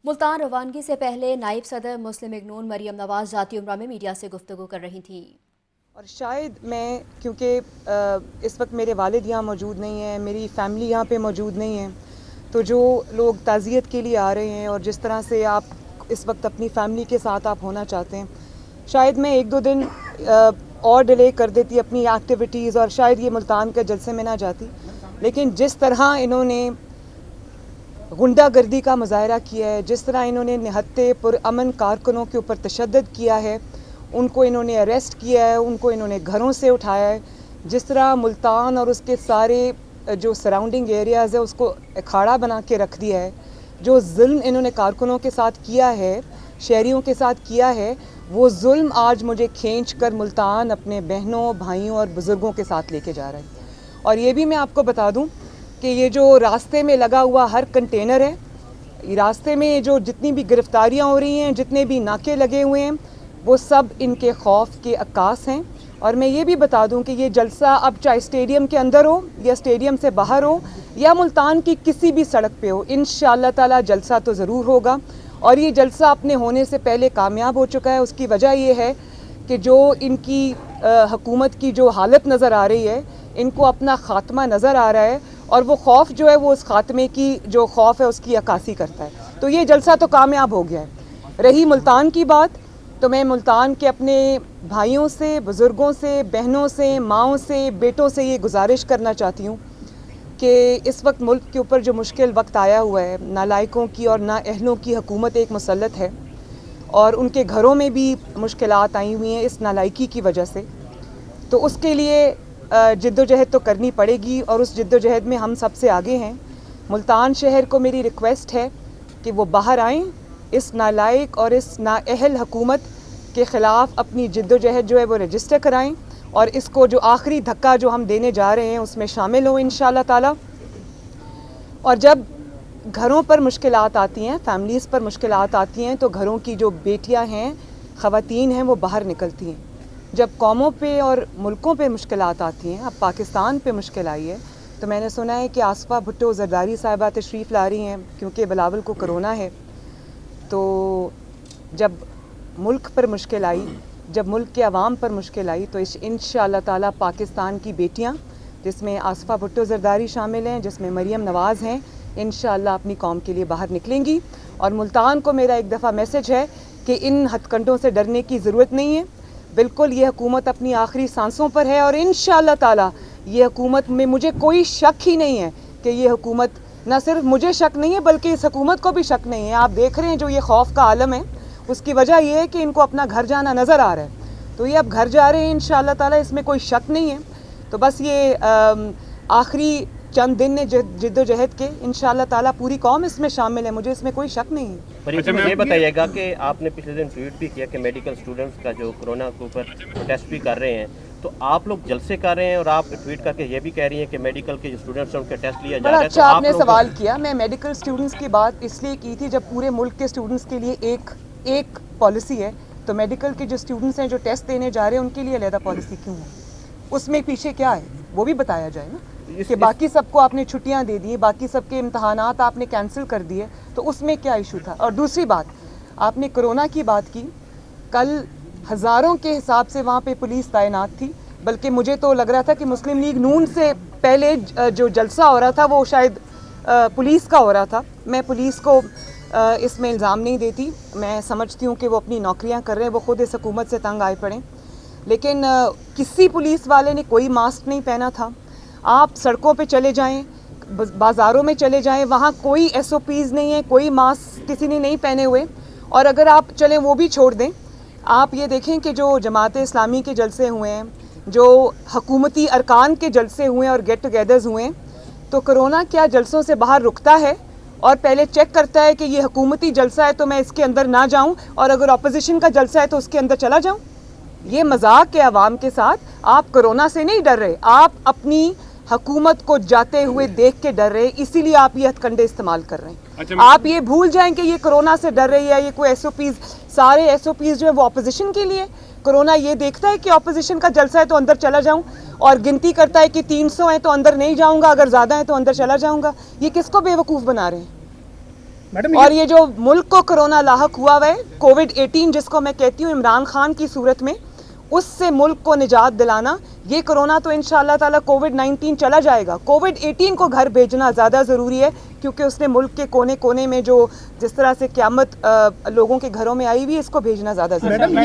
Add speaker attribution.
Speaker 1: मुल्तान रवानगी से पहले नायब सदर मुस्लिम लीग नून मरियम नवाज ज़ाती उम्रा में मीडिया से गुफ्तगू कर रही थी।
Speaker 2: और शायद मैं क्योंकि इस वक्त मेरे वालिद यहाँ मौजूद नहीं हैं, मेरी फ़ैमिली यहाँ पे मौजूद नहीं है, तो जो लोग ताज़ियत के लिए आ रहे हैं और जिस तरह से आप इस वक्त अपनी फ़ैमिली के साथ आप होना चाहते हैं, शायद मैं एक दो दिन और डिले कर देती अपनी एक्टिविटीज़ और शायद ये मुल्तान के जलसे में ना जाती। लेकिन जिस तरह इन्होंने गुंडागर्दी का मुजाहरा किया है, जिस तरह इन्होंने निहत्ते पुरअमन कारकुनों के ऊपर तशद्दुद किया है, उनको इन्होंने अरेस्ट किया है, उनको इन्होंने घरों से उठाया है, जिस तरह मुल्तान और उसके सारे जो सराउंडिंग एरियाज़ है उसको अखाड़ा बना के रख दिया है, जो जुल्म इन्होंने कारकुनों के साथ किया है, शहरियों के साथ किया है, वो जुल्म आज मुझे खींच कर मुल्तान अपने बहनों भाइयों और बुज़ुर्गों के साथ लेके जा रहा है। और ये भी मैं आपको बता दूं कि ये जो रास्ते में लगा हुआ हर कंटेनर है, रास्ते में जो जितनी भी गिरफ्तारियां हो रही हैं, जितने भी नाके लगे हुए हैं, वो सब इनके खौफ के अक्कास हैं। और मैं ये भी बता दूं कि ये जलसा अब चाहे स्टेडियम के अंदर हो या स्टेडियम से बाहर हो या मुल्तान की किसी भी सड़क पे हो, इंशाअल्लाह ताला जलसा तो ज़रूर होगा। और ये जलसा अपने होने से पहले कामयाब हो चुका है। उसकी वजह ये है कि जो इनकी हुकूमत की जो हालत नज़र आ रही है, इनको अपना ख़ात्मा नज़र आ रहा है और वो खौफ जो है वो उस ख़ात्मे की जो खौफ है उसकी अक्कासी करता है। तो ये जलसा तो कामयाब हो गया है। रही मुल्तान की बात, तो मैं मुल्तान के अपने भाइयों से, बुज़ुर्गों से, बहनों से, माँओं से, बेटों से ये गुजारिश करना चाहती हूँ कि इस वक्त मुल्क के ऊपर जो मुश्किल वक्त आया हुआ है, नालायकों की और नाअहलों की हुकूमत एक मुसल्लत है और उनके घरों में भी मुश्किलात आई हुई हैं इस नालायकी की वजह से। तो उसके लिए जद्दोजहद तो करनी पड़ेगी और उस जद्दोजहद में हम सबसे आगे हैं। मुल्तान शहर को मेरी रिक्वेस्ट है कि वो बाहर आएँ, इस नालायक और इस नाअहल हुकूमत के ख़िलाफ़ अपनी जद्दोजहद जो है वो रजिस्टर कराएं और इसको जो आखिरी धक्का जो हम देने जा रहे हैं उसमें शामिल हों इंशाअल्लाह ताला। और जब घरों पर मुश्किलात आती हैं, फैमिलीज़ पर मुश्किलात आती हैं, तो घरों की जो बेटियां हैं, ख़वातीन हैं, वो बाहर निकलती हैं। जब कौमों पे और मुल्कों पे मुश्किलात आती हैं, अब पाकिस्तान पे मुश्किल आई है, तो मैंने सुना है कि आसफ़ा भुट्टो ज़रदारी साहिबा तशरीफ़ ला रही हैं क्योंकि बिलावल को कोरोना है। तो जब मुल्क पर मुश्किल आई, जब मुल्क के अवाम पर मुश्किल आई, तो इंशाअल्लाह ताला पाकिस्तान की बेटियां, जिसमें आसफ़ा भुट्टो ज़रदारी शामिल हैं, जिसमें मरियम नवाज़ हैं, इंशाअल्लाह अपनी कौम के लिए बाहर निकलेंगी। और मुल्तान को मेरा एक दफ़ा मैसेज है कि इन हथकंडों से डरने की ज़रूरत नहीं है। बिल्कुल ये हुकूमत अपनी आखिरी सांसों पर है और इंशाअल्लाह ताला ये हुकूमत में मुझे कोई शक ही नहीं है कि ये हुकूमत, ना सिर्फ मुझे शक नहीं है बल्कि इस हुकूमत को भी शक नहीं है। आप देख रहे हैं जो ये खौफ का आलम है, उसकी वजह ये है कि इनको अपना घर जाना नज़र आ रहा है। तो ये अब घर जा रहे हैं इंशाअल्लाह ताला, इसमें कोई शक नहीं है। तो बस ये आखिरी चंद दिन ने जिद्दोजहद के, इंशाअल्लाह ताला पूरी कौम इसमें शामिल है, मुझे इसमें कोई शक नहीं है।
Speaker 3: पर ये बताइएगा कि आपने पिछले दिन ट्वीट भी किया कि मेडिकल स्टूडेंट्स का जो कोरोना के ऊपर प्रोटेस्ट भी कर रहे हैं, तो आप लोग जलसे कर रहे हैं और आप ट्वीट करके ये भी कह रही हैं कि मेडिकल के जो स्टूडेंट्स हैं उनके टेस्ट लिया जा रहा है।
Speaker 2: अच्छा आपने सवाल किया। मैं मेडिकल स्टूडेंट्स की बात इसलिए की थी जब पूरे मुल्क के स्टूडेंट्स के लिए एक पॉलिसी है, तो मेडिकल के जो स्टूडेंट्स हैं जो टेस्ट देने जा रहे हैं उनके लिए अलग पॉलिसी क्यों है? उसमें पीछे क्या है वो भी बताया जाए ना। कि बाकी सबको आपने छुट्टियां दे दी, बाकी सबके इम्तहानात आपने कैंसिल कर दिए, तो उसमें क्या इशू था? और दूसरी बात, आपने कोरोना की बात की, कल हज़ारों के हिसाब से वहाँ पे पुलिस तैनात थी, बल्कि मुझे तो लग रहा था कि मुस्लिम लीग नून से पहले जो जलसा हो रहा था वो शायद पुलिस का हो रहा था। मैं पुलिस को इसमें इल्ज़ाम नहीं देती, मैं समझती हूँ कि वो अपनी नौकरियाँ कर रहे हैं, वो ख़ुद इस हुकूमत से तंग आए पड़े। लेकिन किसी पुलिस वाले ने कोई मास्क नहीं पहना था। आप सड़कों पे चले जाएं, बाज़ारों में चले जाएं, वहाँ कोई SOPs नहीं है, कोई मास्क किसी ने नहीं पहने हुए। और अगर आप चलें वो भी छोड़ दें, आप ये देखें कि जो जमात इस्लामी के जलसे हुए हैं, जो हुकूमती अरकान के जलसे हुए हैं और गेट टुगेदर्स हुए हैं, तो कोरोना क्या जलसों से बाहर रुकता है और पहले चेक करता है कि ये हुकूमती जलसा है तो मैं इसके अंदर ना जाऊँ, और अगर अपोजिशन का जलसा है तो उसके अंदर चला जाऊँ? ये मजाक के अवाम के साथ आप कोरोना से नहीं डर रहे, आप अपनी हुकूमत को जाते हुए देख के डर रहे, इसीलिए आप ये हथकंडे इस्तेमाल कर रहे हैं। अच्छा, आप ये भूल जाएं कि ये कोरोना से डर रही है, ये कोई SOPs, सारे SOPs जो है वो अपोजिशन के लिए। कोरोना ये देखता है कि अपोजिशन का जलसा है तो अंदर चला जाऊं, और गिनती करता है कि 300 है तो अंदर नहीं जाऊंगा, अगर ज़्यादा है तो अंदर चला जाऊंगा। ये किसको बेवकूफ़ बना रहे हैं? और ये जो मुल्क को कोरोना लाहक हुआ है, कोविड-18 जिसको मैं कहती हूँ इमरान खान की सूरत में, उससे मुल्क को निजात दिलाना, ये कोरोना तो इंशाअल्लाह ताला कोविड-19 चला जाएगा, कोविड-18 को घर भेजना ज़्यादा ज़रूरी है, क्योंकि उसने मुल्क के कोने कोने में जो जिस तरह से क़यामत लोगों के घरों में आई हुई है, इसको भेजना ज़्यादा ज़रूरी है।